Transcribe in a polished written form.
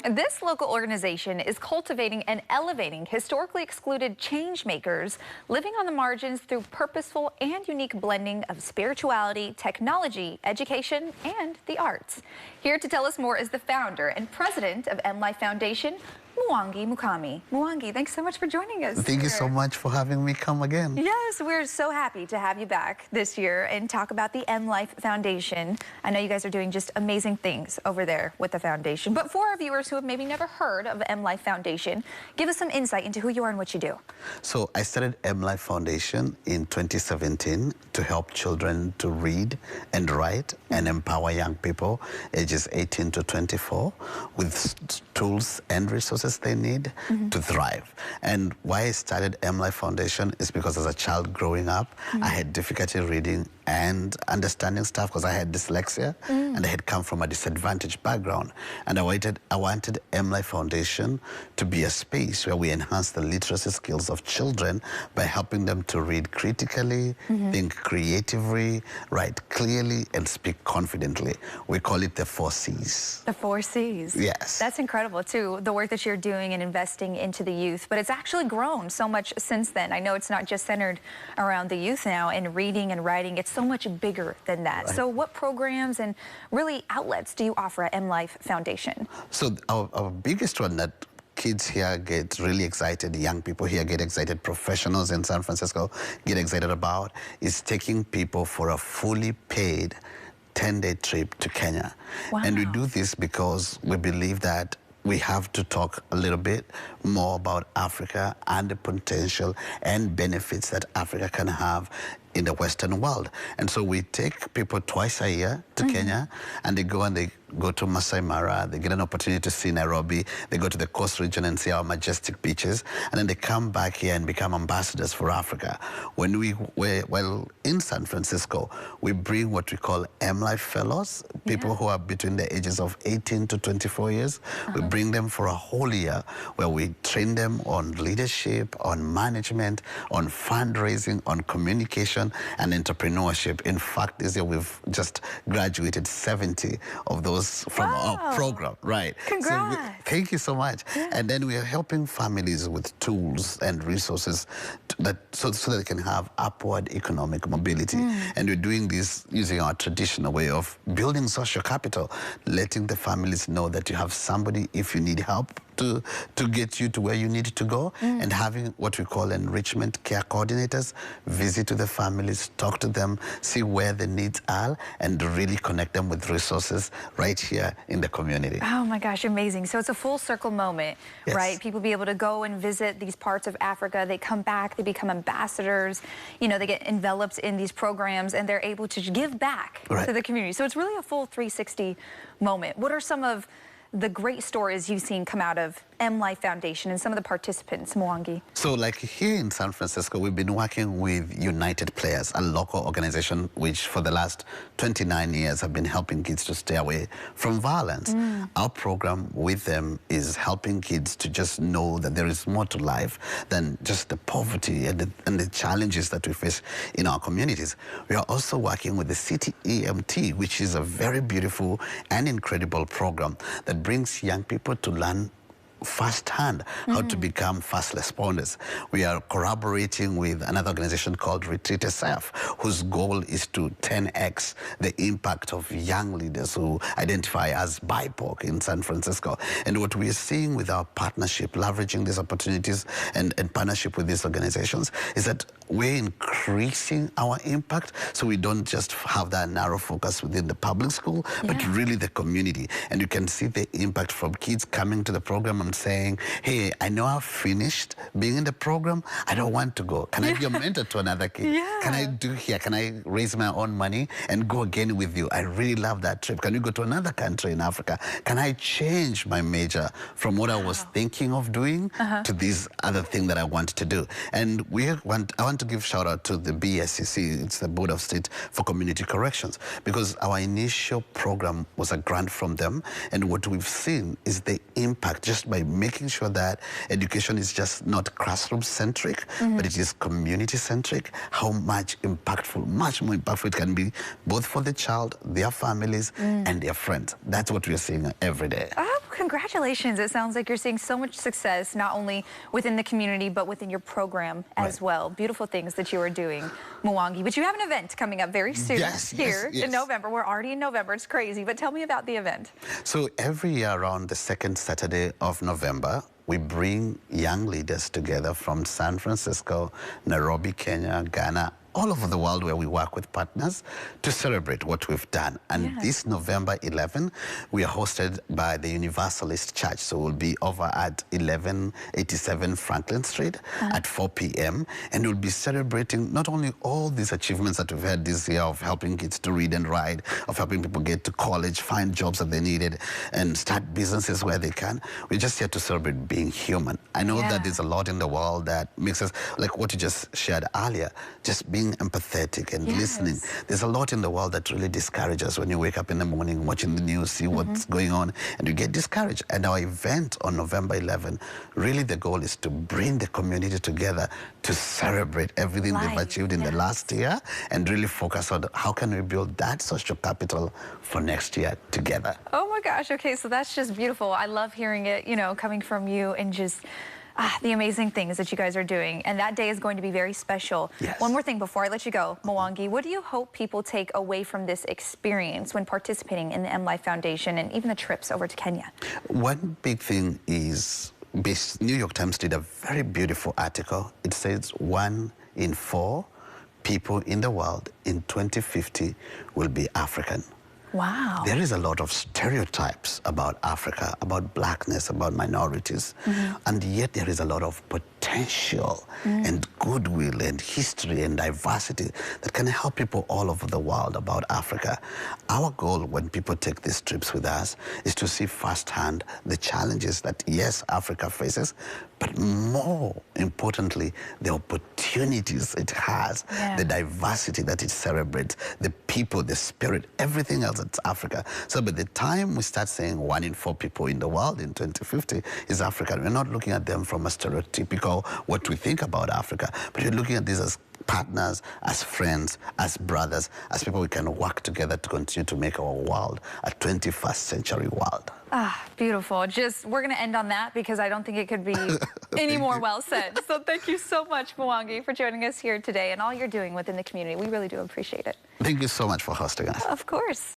This local organization is cultivating and elevating historically excluded change makers living on the margins through purposeful and unique blending of spirituality, technology, education, and the arts. Here to tell us more is the founder and president of Mlife Foundation, Mwangi Mukami. Mwangi, thanks so much for joining us. Thank you so much for having me come again. Yes, we're so happy to have you back this year and talk about the Mlife Foundation. I know you guys are doing just amazing things over there with the foundation. But for our viewers who have maybe never heard of Mlife Foundation, give us some insight into who you are and what you do. So I started Mlife Foundation in 2017 to help children to read and write and empower young people ages 18 to 24 with tools and resources they need to thrive. And why I started Mlife Foundation is because as a child growing up, I had difficulty reading and understanding stuff because I had dyslexia and I had come from a disadvantaged background. And I wanted Mlife Foundation to be a space where we enhance the literacy skills of children by helping them to read critically, think creatively, write clearly, and speak confidently. We call it the 4 C's. The 4 C's. Yes. That's incredible, too, the work that you're doing and investing into the youth. But it's actually grown so much since then. I know it's not just centered around the youth now and reading and writing. It's so much bigger than that. Right. So what programs and really outlets do you offer at Mlife Foundation? So our biggest one that kids here get really excited, young people here get excited, professionals in San Francisco get excited about is taking people for a fully paid 10-day trip to Kenya. Wow. And we do this because we believe that we have to talk a little bit more about Africa and the potential and benefits that Africa can have in the Western world. And so we take people twice a year to Kenya, and they go to Masai Mara, they get an opportunity to see Nairobi, they go to the coast region and see our majestic beaches, and then they come back here and become ambassadors for Africa. When well, in San Francisco, we bring what we call Mlife Fellows, people who are between the ages of 18 to 24 years. We bring them for a whole year where we train them on leadership, on management, on fundraising, on communication, and entrepreneurship. In fact, this year we've just graduated 70 of those from our program. Right. Congrats. So thank you so much. Yeah. And then we are helping families with tools and resources so that they can have upward economic mobility. And we're doing this using our traditional way of building social capital, letting the families know that you have somebody if you need help to get you to where you need to go, and having what we call enrichment care coordinators visit to the families, talk to them, see where the needs are, and really connect them with resources right here in the community. Oh my gosh, amazing. So it's a full circle moment, right? People be able to go and visit these parts of Africa, they come back, they become ambassadors, you know, they get enveloped in these programs and they're able to give back to the community. So it's really a full 360 moment. What are some of the great stories you've seen come out of Mlife Foundation and some of the participants, Mwangi? So like here in San Francisco, we've been working with United Players, a local organization which for the last 29 years have been helping kids to stay away from violence. Our program with them is helping kids to just know that there is more to life than just the poverty and the challenges that we face in our communities. We are also working with the City EMT, which is a very beautiful and incredible program that brings young people to learn firsthand how to become fast responders. We are collaborating with another organization called Retreat SF, whose goal is to 10x the impact of young leaders who identify as BIPOC in San Francisco. And what we are seeing with our partnership, leveraging these opportunities and partnership with these organizations, is that we're increasing our impact, so we don't just have that narrow focus within the public school, but really the community. And you can see the impact from kids coming to the program and saying, hey, I know I've finished being in the program, I don't want to go. Can I be a mentor to another kid? Can I do here? Can I raise my own money and go again with you? I really love that trip. Can you go to another country in Africa? Can I change my major from what I was thinking of doing to this other thing that I want to do? And I want to give shout out to the BSCC, it's the Board of State for Community Corrections, because our initial program was a grant from them, and what we've seen is the impact just by by making sure that education is just not classroom-centric, but it is community-centric, how much more impactful it can be, both for the child, their families, and their friends. That's what we're seeing every day. Oh, congratulations. It sounds like you're seeing so much success, not only within the community, but within your program as well. Beautiful things that you are doing, Mwangi. But you have an event coming up very soon here in November. We're already in November. It's crazy. But tell me about the event. So every year around the second Saturday of November, we bring young leaders together from San Francisco, Nairobi, Kenya, Ghana, all over the world where we work with partners to celebrate what we've done. And this November 11, we are hosted by the Universalist Church. So we'll be over at 1187 Franklin Street at 4 p.m. And we'll be celebrating not only all these achievements that we've had this year of helping kids to read and write, of helping people get to college, find jobs that they needed, and start businesses where they can. We're just here to celebrate being human. I know that there's a lot in the world that makes us, like what you just shared earlier, just being empathetic and listening. There's a lot in the world that really discourages us when you wake up in the morning watching the news, see what's going on, and you get discouraged. And our event on November 11, really the goal is to bring the community together to celebrate everything they've achieved in the last year and really focus on how can we build that social capital for next year together. Oh my gosh. Okay, so that's just beautiful. I love hearing it, you know, coming from you, and just the amazing things that you guys are doing. And that day is going to be very special. One more thing before I let you go, Mwangi, what do you hope people take away from this experience when participating in the Mlife Foundation and even the trips over to Kenya? One big thing is, New York Times did a very beautiful article. It says 1 in 4 people in the world in 2050 will be African. Wow. There is a lot of stereotypes about Africa, about blackness, about minorities, and yet there is a lot of potential and goodwill and history and diversity that can help people all over the world about Africa. Our goal when people take these trips with us is to see firsthand the challenges that, yes, Africa faces, but more importantly, the opportunities it has, the diversity that it celebrates, the people, the spirit, everything else that's Africa. So by the time we start saying 1 in 4 people in the world in 2050 is African, we're not looking at them from a stereotypical what we think about Africa, but we're looking at this as partners, as friends, as brothers, as people we can work together to continue to make our world a 21st century world. Ah, beautiful. We're going to end on that because I don't think it could be any more well said. So thank you so much, Mwangi, for joining us here today and all you're doing within the community. We really do appreciate it. Thank you so much for hosting us. Of course.